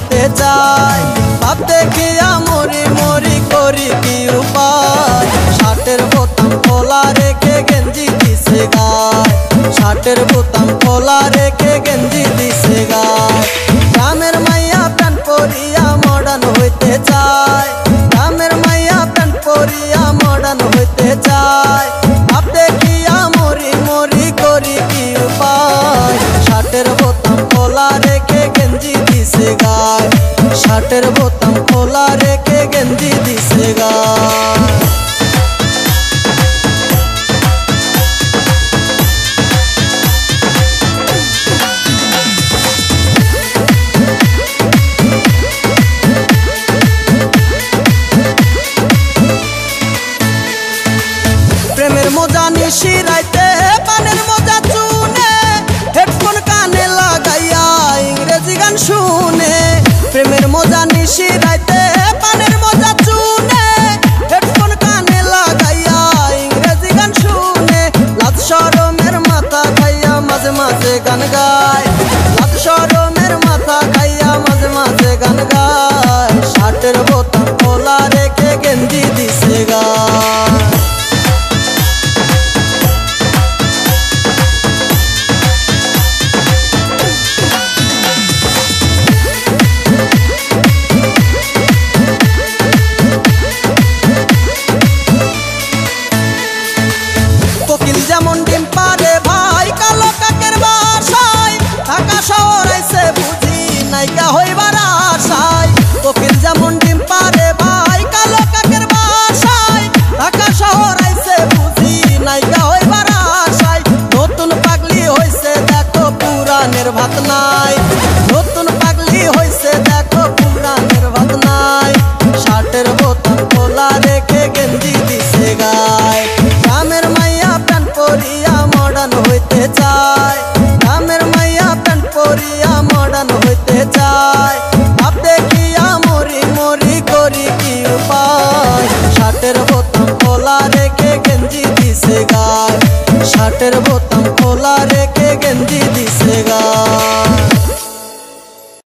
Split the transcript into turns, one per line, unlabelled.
হইতে চায়। ভাব দেখিয়া মরি মরি করি কি উপায়, শার্টের বোতাম খোলা রেখে গেঞ্জি দিছে গায়, শার্টের বোতাম খোলা রেখে গেঞ্জি দিছে গায়। গ্রামের মাইয়া প্যান্ট পরিয়া মডার্ন হইতে চায়, গ্রামের মাইয়া প্যান্ট পরিয়া মডার্ন হইতে চায়। ভাব দেখিয়া মরি মরি করি কি উপায়, শার্টের বোতাম খোলা রেখে গেঞ্জি দিছে গায়, শার্টের বোতাম খোলা রেখে গেঞ্জি দিছে গায়।